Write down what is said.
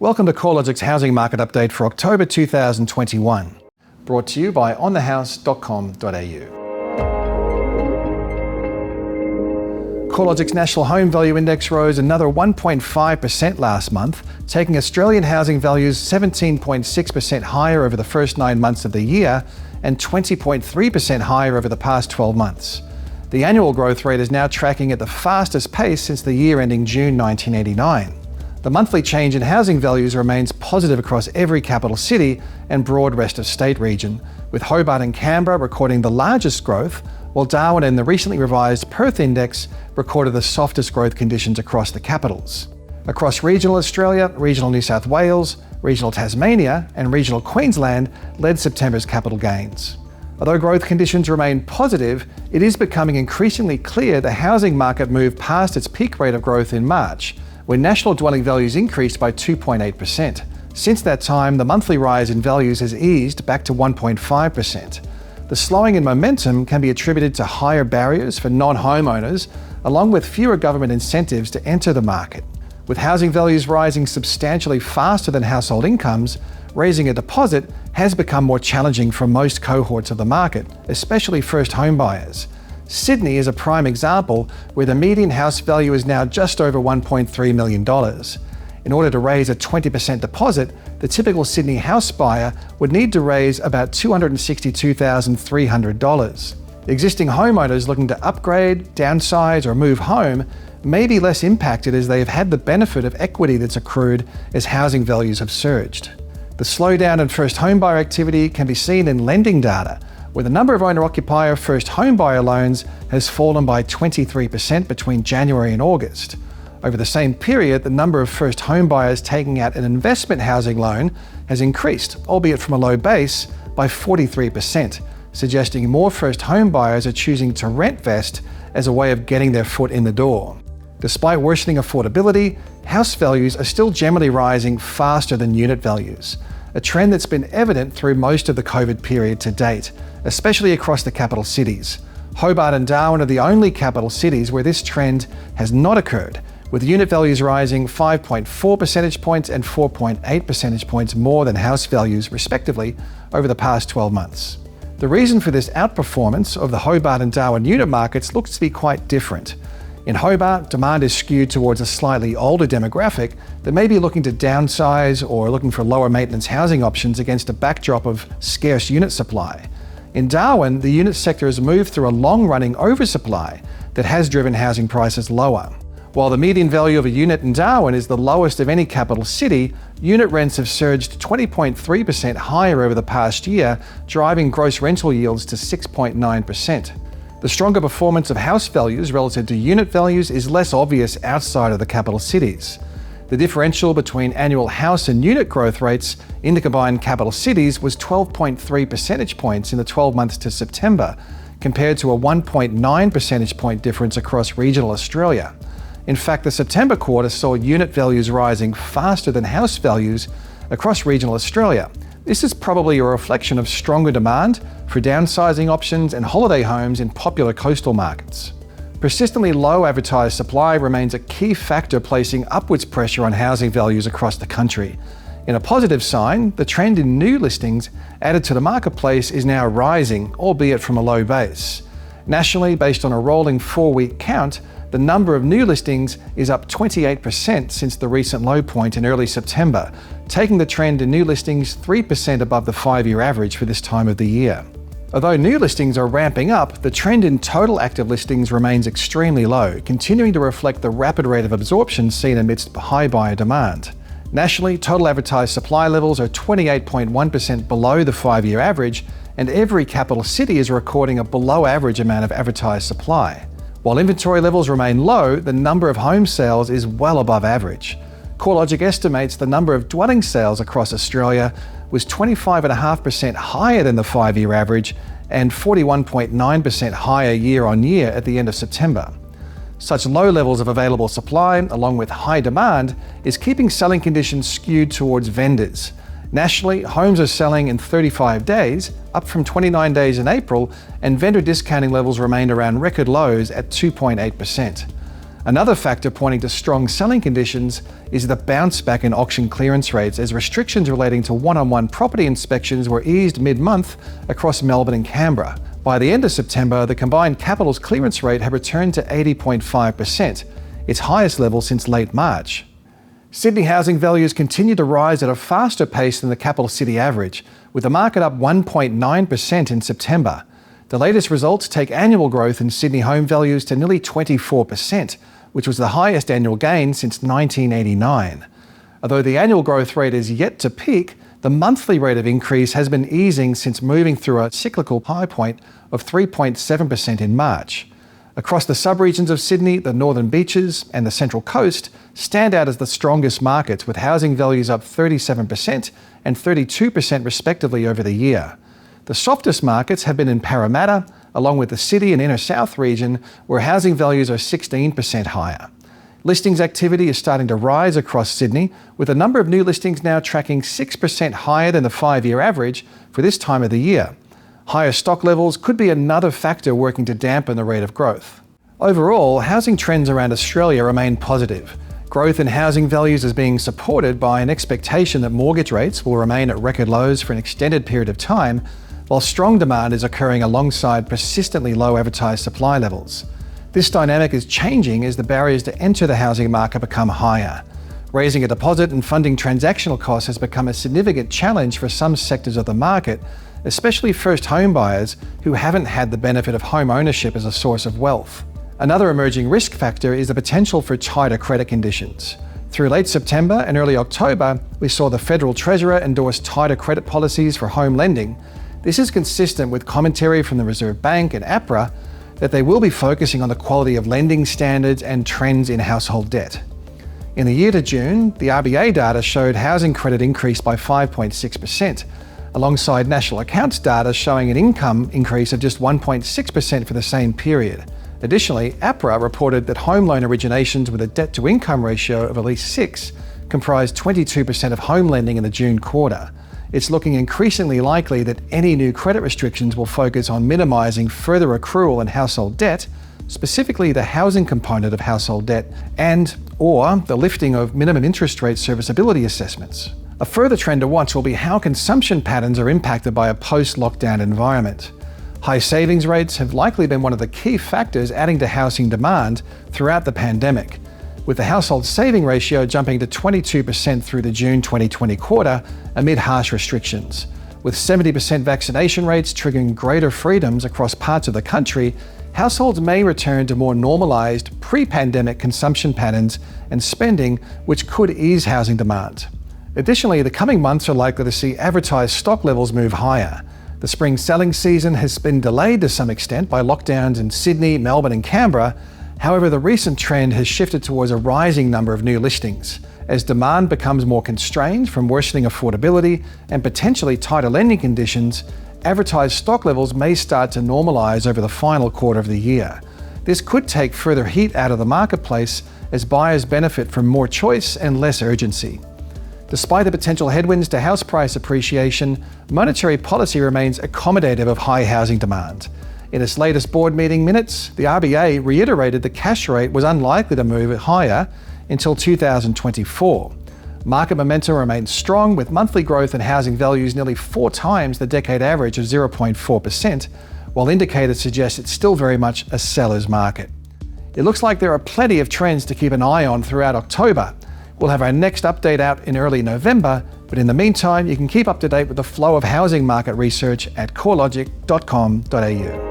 Welcome to CoreLogic's Housing Market Update for October 2021, brought to you by onthehouse.com.au. CoreLogic's National Home Value Index rose another 1.5% last month, taking Australian housing values 17.6% higher over the first 9 months of the year and 20.3% higher over the past 12 months. The annual growth rate is now tracking at the fastest pace since the year ending June 1989. The monthly change in housing values remains positive across every capital city and broad rest of state region, with Hobart and Canberra recording the largest growth, while Darwin and the recently revised Perth Index recorded the softest growth conditions across the capitals. Across regional Australia, regional New South Wales, regional Tasmania and regional Queensland led September's capital gains. Although growth conditions remain positive, it is becoming increasingly clear the housing market moved past its peak rate of growth in March, when national dwelling values increased by 2.8%. Since that time, the monthly rise in values has eased back to 1.5%. The slowing in momentum can be attributed to higher barriers for non-homeowners, along with fewer government incentives to enter the market. With housing values rising substantially faster than household incomes, raising a deposit has become more challenging for most cohorts of the market, especially first home buyers. Sydney is a prime example, where the median house value is now just over $1.3 million. In order to raise a 20% deposit, the typical Sydney house buyer would need to raise about $262,300. Existing homeowners looking to upgrade, downsize or move home may be less impacted, as they have had the benefit of equity that's accrued as housing values have surged. The slowdown in first homebuyer activity can be seen in lending data, where the number of owner-occupier first homebuyer loans has fallen by 23% between January and August. Over the same period, the number of first homebuyers taking out an investment housing loan has increased, albeit from a low base, by 43%, suggesting more first homebuyers are choosing to rent-vest as a way of getting their foot in the door. Despite worsening affordability, house values are still generally rising faster than unit values, a trend that's been evident through most of the COVID period to date, especially across the capital cities. Hobart and Darwin are the only capital cities where this trend has not occurred, with unit values rising 5.4 percentage points and 4.8 percentage points more than house values, respectively, over the past 12 months. The reason for this outperformance of the Hobart and Darwin unit markets looks to be quite different. In Hobart, demand is skewed towards a slightly older demographic that may be looking to downsize or looking for lower maintenance housing options against a backdrop of scarce unit supply. In Darwin, the unit sector has moved through a long-running oversupply that has driven housing prices lower. While the median value of a unit in Darwin is the lowest of any capital city, unit rents have surged 20.3% higher over the past year, driving gross rental yields to 6.9%. The stronger performance of house values relative to unit values is less obvious outside of the capital cities. The differential between annual house and unit growth rates in the combined capital cities was 12.3 percentage points in the 12 months to September, compared to a 1.9 percentage point difference across regional Australia. In fact, the September quarter saw unit values rising faster than house values across regional Australia. This is probably a reflection of stronger demand for downsizing options and holiday homes in popular coastal markets. Persistently low advertised supply remains a key factor placing upwards pressure on housing values across the country. In a positive sign, the trend in new listings added to the marketplace is now rising, albeit from a low base. Nationally, based on a rolling 4-week count, the number of new listings is up 28% since the recent low point in early September, taking the trend in new listings 3% above the 5-year average for this time of the year. Although new listings are ramping up, the trend in total active listings remains extremely low, continuing to reflect the rapid rate of absorption seen amidst high buyer demand. Nationally, total advertised supply levels are 28.1% below the 5-year average, and every capital city is recording a below average amount of advertised supply. While inventory levels remain low, the number of home sales is well above average. CoreLogic estimates the number of dwelling sales across Australia was 25.5% higher than the 5-year average and 41.9% higher year on year at the end of September. Such low levels of available supply, along with high demand, is keeping selling conditions skewed towards vendors. Nationally, homes are selling in 35 days, up from 29 days in April, and vendor discounting levels remained around record lows at 2.8%. Another factor pointing to strong selling conditions is the bounce back in auction clearance rates as restrictions relating to one-on-one property inspections were eased mid-month across Melbourne and Canberra. By the end of September, the combined capitals clearance rate had returned to 80.5%, its highest level since late March. Sydney housing values continue to rise at a faster pace than the capital city average, with the market up 1.9% in September. The latest results take annual growth in Sydney home values to nearly 24%, which was the highest annual gain since 1989. Although the annual growth rate is yet to peak, the monthly rate of increase has been easing since moving through a cyclical high point of 3.7% in March. Across the subregions of Sydney, the Northern Beaches and the Central Coast stand out as the strongest markets, with housing values up 37% and 32% respectively over the year. The softest markets have been in Parramatta, along with the City and Inner South region, where housing values are 16% higher. Listings activity is starting to rise across Sydney, with a number of new listings now tracking 6% higher than the 5-year average for this time of the year. Higher stock levels could be another factor working to dampen the rate of growth. Overall, housing trends around Australia remain positive. Growth in housing values is being supported by an expectation that mortgage rates will remain at record lows for an extended period of time, while strong demand is occurring alongside persistently low advertised supply levels. This dynamic is changing as the barriers to enter the housing market become higher. Raising a deposit and funding transactional costs has become a significant challenge for some sectors of the market, especially first home buyers who haven't had the benefit of home ownership as a source of wealth. Another emerging risk factor is the potential for tighter credit conditions. Through late September and early October, we saw the Federal Treasurer endorse tighter credit policies for home lending. This is consistent with commentary from the Reserve Bank and APRA that they will be focusing on the quality of lending standards and trends in household debt. In the year to June, the RBA data showed housing credit increased by 5.6%, alongside national accounts data showing an income increase of just 1.6% for the same period. Additionally, APRA reported that home loan originations with a debt-to-income ratio of at least 6 comprised 22% of home lending in the June quarter. It's looking increasingly likely that any new credit restrictions will focus on minimising further accrual in household debt, specifically the housing component of household debt, and/or the lifting of minimum interest rate serviceability assessments. A further trend to watch will be how consumption patterns are impacted by a post-lockdown environment. High savings rates have likely been one of the key factors adding to housing demand throughout the pandemic, with the household saving ratio jumping to 22% through the June 2020 quarter amid harsh restrictions. With 70% vaccination rates triggering greater freedoms across parts of the country, households may return to more normalised pre-pandemic consumption patterns and spending, which could ease housing demand. Additionally, the coming months are likely to see advertised stock levels move higher. The spring selling season has been delayed to some extent by lockdowns in Sydney, Melbourne and Canberra. However, the recent trend has shifted towards a rising number of new listings. As demand becomes more constrained from worsening affordability and potentially tighter lending conditions, advertised stock levels may start to normalise over the final quarter of the year. This could take further heat out of the marketplace as buyers benefit from more choice and less urgency. Despite the potential headwinds to house price appreciation, monetary policy remains accommodative of high housing demand. In its latest board meeting minutes, the RBA reiterated the cash rate was unlikely to move higher until 2024. Market momentum remains strong, with monthly growth in housing values nearly 4 times the decade average of 0.4%, while indicators suggest it's still very much a seller's market. It looks like there are plenty of trends to keep an eye on throughout October. We'll have our next update out in early November, but in the meantime, you can keep up to date with the flow of housing market research at CoreLogic.com.au.